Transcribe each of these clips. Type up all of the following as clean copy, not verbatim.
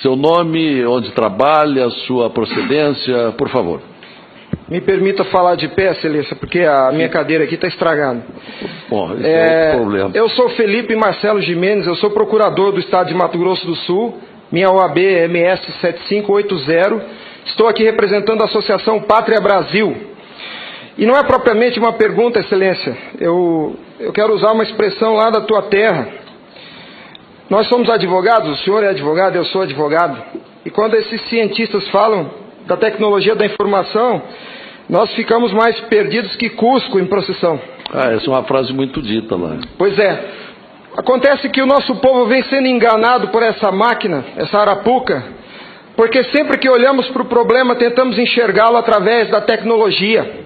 Seu nome, onde trabalha, sua procedência, por favor. Me permita falar de pé, Excelência, porque a minha cadeira aqui está estragada. Bom, esse é outro problema. Eu sou Felipe Marcelo Gimenez, eu sou procurador do Estado de Mato Grosso do Sul, minha OAB é MS 7580, estou aqui representando a Associação Pátria Brasil. E não é propriamente uma pergunta, Excelência, eu quero usar uma expressão lá da tua terra. Nós somos advogados, o senhor é advogado, eu sou advogado, e quando esses cientistas falam da tecnologia da informação, nós ficamos mais perdidos que Cusco em procissão. Essa é uma frase muito dita lá. Pois é. Acontece que o nosso povo vem sendo enganado por essa máquina, essa arapuca, porque sempre que olhamos para o problema, tentamos enxergá-lo através da tecnologia.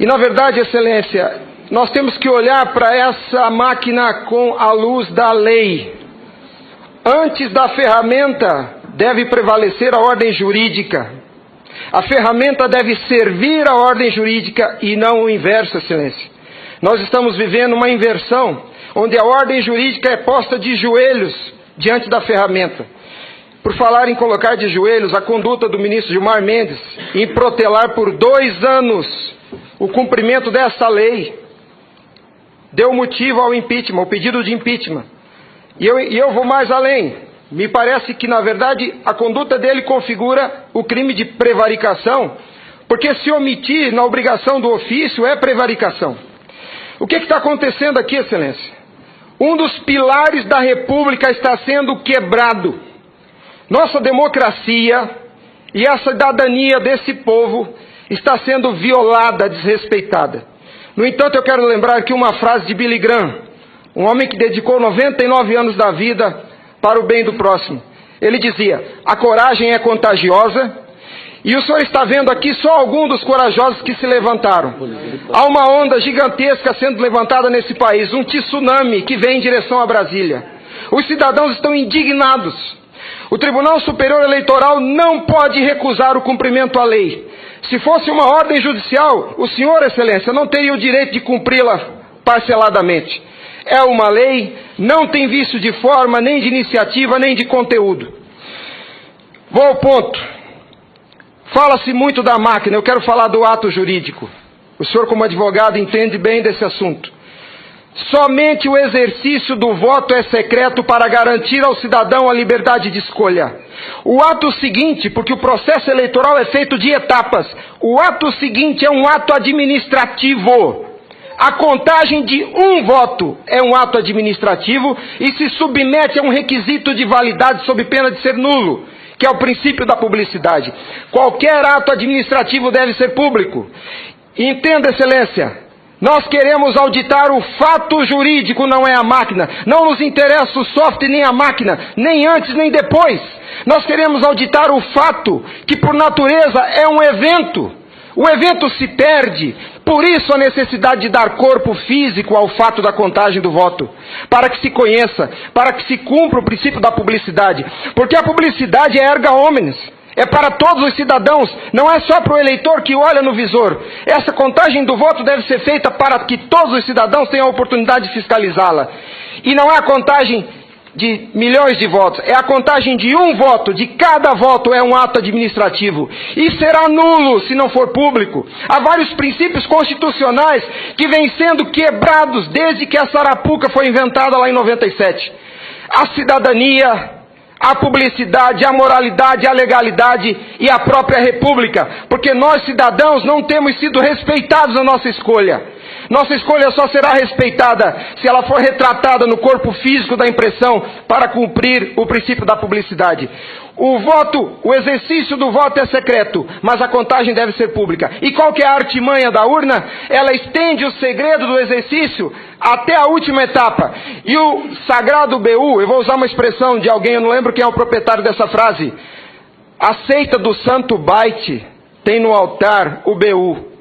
E na verdade, Excelência, nós temos que olhar para essa máquina com a luz da lei. Antes da ferramenta, deve prevalecer a ordem jurídica. A ferramenta deve servir a ordem jurídica e não o inverso, Excelência. Nós estamos vivendo uma inversão, onde a ordem jurídica é posta de joelhos diante da ferramenta. Por falar em colocar de joelhos, a conduta do ministro Gilmar Mendes em protelar por 2 anos o cumprimento dessa lei deu motivo ao impeachment, ao pedido de impeachment. E eu vou mais além. Me parece que, na verdade, a conduta dele configura o crime de prevaricação, porque se omitir na obrigação do ofício é prevaricação. O que está acontecendo aqui, Excelência? Um dos pilares da República está sendo quebrado. Nossa democracia e a cidadania desse povo está sendo violada, desrespeitada. No entanto, eu quero lembrar aqui uma frase de Billy Graham, um homem que dedicou 99 anos da vida para o bem do próximo. Ele dizia: a coragem é contagiosa, e o senhor está vendo aqui só alguns dos corajosos que se levantaram. Há uma onda gigantesca sendo levantada nesse país, um tsunami que vem em direção a Brasília. Os cidadãos estão indignados. O Tribunal Superior Eleitoral não pode recusar o cumprimento à lei. Se fosse uma ordem judicial, o senhor, Excelência, não teria o direito de cumpri-la parceladamente. É uma lei, não tem vício de forma, nem de iniciativa, nem de conteúdo. Vou ao ponto. Fala-se muito da máquina, eu quero falar do ato jurídico. O senhor, como advogado, entende bem desse assunto. Somente o exercício do voto é secreto para garantir ao cidadão a liberdade de escolha. O ato seguinte, porque o processo eleitoral é feito de etapas, o ato seguinte é um ato administrativo. A contagem de um voto é um ato administrativo e se submete a um requisito de validade sob pena de ser nulo, que é o princípio da publicidade. Qualquer ato administrativo deve ser público. Entenda, Excelência, nós queremos auditar o fato jurídico, não é a máquina. Não nos interessa o software nem a máquina, nem antes nem depois. Nós queremos auditar o fato, que por natureza é um evento. O evento se perde, por isso a necessidade de dar corpo físico ao fato da contagem do voto, para que se conheça, para que se cumpra o princípio da publicidade, porque a publicidade é erga omnes, é para todos os cidadãos, não é só para o eleitor que olha no visor. Essa contagem do voto deve ser feita para que todos os cidadãos tenham a oportunidade de fiscalizá-la, e não é a contagem de milhões de votos, é a contagem de um voto, de cada voto é um ato administrativo, e será nulo se não for público. Há vários princípios constitucionais que vêm sendo quebrados desde que essa arapuca foi inventada lá em 97. A cidadania, a publicidade, a moralidade, a legalidade e a própria república, porque nós cidadãos não temos sido respeitados na nossa escolha. Nossa escolha só será respeitada se ela for retratada no corpo físico da impressão para cumprir o princípio da publicidade. O exercício do voto é secreto, mas a contagem deve ser pública. E qual que é a artimanha da urna? Ela estende o segredo do exercício até a última etapa. E o sagrado BU, eu vou usar uma expressão de alguém, eu não lembro quem é o proprietário dessa frase. A seita do santo baite tem no altar o BU.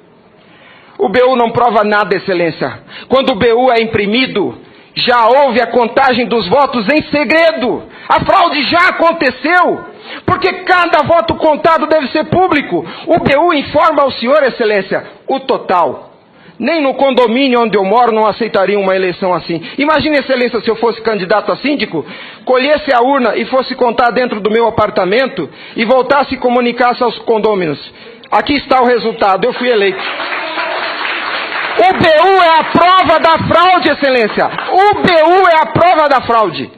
O BU não prova nada, Excelência. Quando o BU é imprimido, já houve a contagem dos votos em segredo. A fraude já aconteceu, porque cada voto contado deve ser público. O BU informa ao senhor, Excelência, o total. nem no condomínio onde eu moro não aceitariam uma eleição assim. Imagine, Excelência, se eu fosse candidato a síndico, colhesse a urna e fosse contar dentro do meu apartamento e voltasse e comunicasse aos condôminos. Aqui está o resultado, eu fui eleito. O BU é a prova da fraude, Excelência. O BU é a prova da fraude.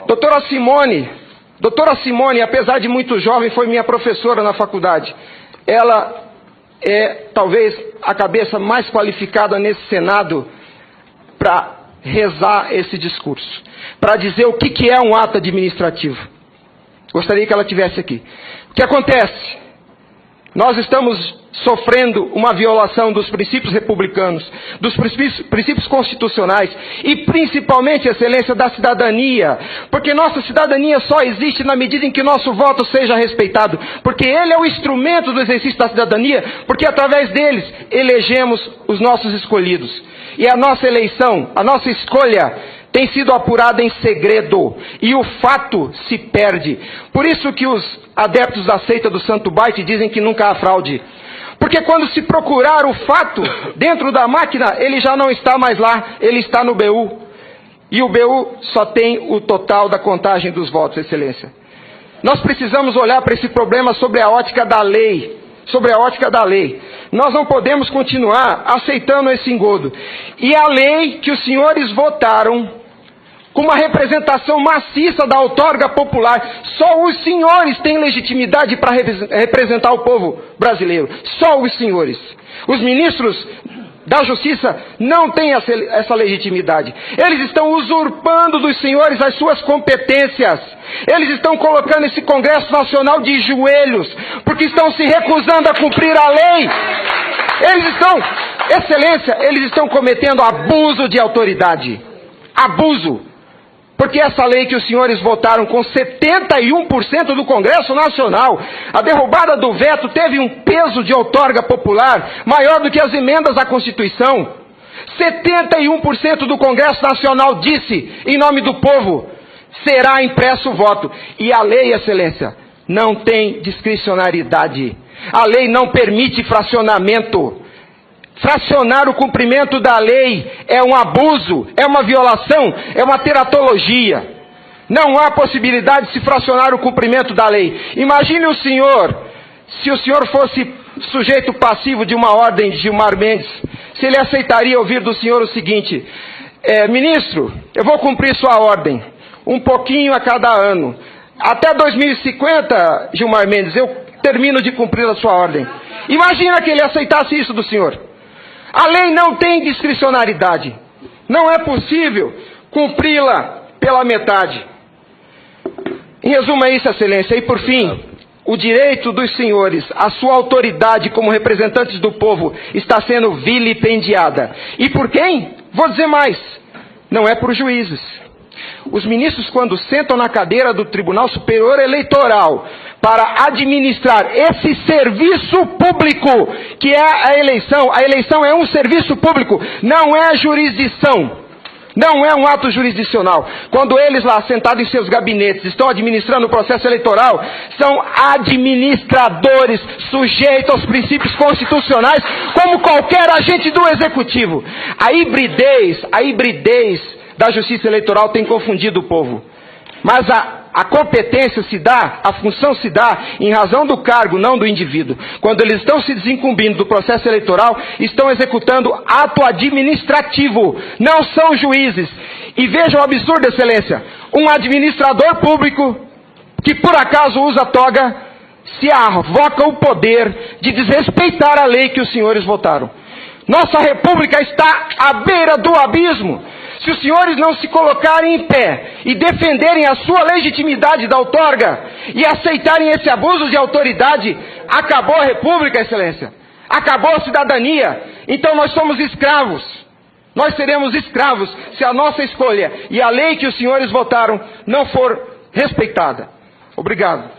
Doutora Simone, apesar de muito jovem, foi minha professora na faculdade. Ela é talvez a cabeça mais qualificada nesse Senado para rezar esse discurso, para dizer o que é um ato administrativo. Gostaria que ela estivesse aqui. O que acontece? Nós estamos sofrendo uma violação dos princípios republicanos, dos princípios constitucionais e principalmente, Excelência, da cidadania, porque nossa cidadania só existe na medida em que nosso voto seja respeitado, porque ele é o instrumento do exercício da cidadania, porque através deles elegemos os nossos escolhidos. E a nossa eleição, a nossa escolha tem sido apurada em segredo e o fato se perde. Por isso que os adeptos da seita do Santo Byte dizem que nunca há fraude. Porque quando se procurar o fato dentro da máquina, ele já não está mais lá, ele está no BU. E o BU só tem o total da contagem dos votos, Excelência. Nós precisamos olhar para esse problema sobre a ótica da lei. Sobre a ótica da lei. Nós não podemos continuar aceitando esse engodo. E a lei que os senhores votaram com uma representação maciça da outorga popular. Só os senhores têm legitimidade para representar o povo brasileiro. Só os senhores. Os ministros da Justiça não têm essa legitimidade. Eles estão usurpando dos senhores as suas competências. Eles estão colocando esse Congresso Nacional de joelhos, porque estão se recusando a cumprir a lei. Excelência, eles estão cometendo abuso de autoridade. Abuso. Porque essa lei que os senhores votaram com 71% do Congresso Nacional, a derrubada do veto teve um peso de outorga popular maior do que as emendas à Constituição. 71% do Congresso Nacional disse, em nome do povo, será impresso o voto. E a lei, Excelência, não tem discricionariedade. A lei não permite fracionamento. Fracionar o cumprimento da lei é um abuso, é uma violação, é uma teratologia. Não há possibilidade de se fracionar o cumprimento da lei. Imagine o senhor, se o senhor fosse sujeito passivo de uma ordem de Gilmar Mendes, se ele aceitaria ouvir do senhor o seguinte: ministro, eu vou cumprir sua ordem, um pouquinho a cada ano. Até 2050, Gilmar Mendes, eu termino de cumprir a sua ordem. Imagina que ele aceitasse isso do senhor. A lei não tem discricionariedade. Não é possível cumpri-la pela metade. Em resumo, é isso, Excelência. E por fim, o direito dos senhores, a sua autoridade como representantes do povo está sendo vilipendiada. E por quem? Vou dizer mais. Não é por juízes. Os ministros, quando sentam na cadeira do Tribunal Superior Eleitoral para administrar esse serviço público, que é a eleição é um serviço público, não é jurisdição, não é um ato jurisdicional. Quando eles lá, sentados em seus gabinetes, estão administrando o processo eleitoral, são administradores sujeitos aos princípios constitucionais, como qualquer agente do Executivo. A hibridez da Justiça Eleitoral tem confundido o povo. Mas a competência se dá, a função se dá em razão do cargo, não do indivíduo. Quando eles estão se desincumbindo do processo eleitoral, estão executando ato administrativo, não são juízes. E vejam o absurdo, Excelência, um administrador público que por acaso usa toga, se arvoca o poder de desrespeitar a lei que os senhores votaram. Nossa república está à beira do abismo. Se os senhores não se colocarem em pé e defenderem a sua legitimidade da outorga e aceitarem esse abuso de autoridade, acabou a república, Excelência. Acabou a cidadania. Então nós somos escravos. Nós seremos escravos se a nossa escolha e a lei que os senhores votaram não for respeitada. Obrigado.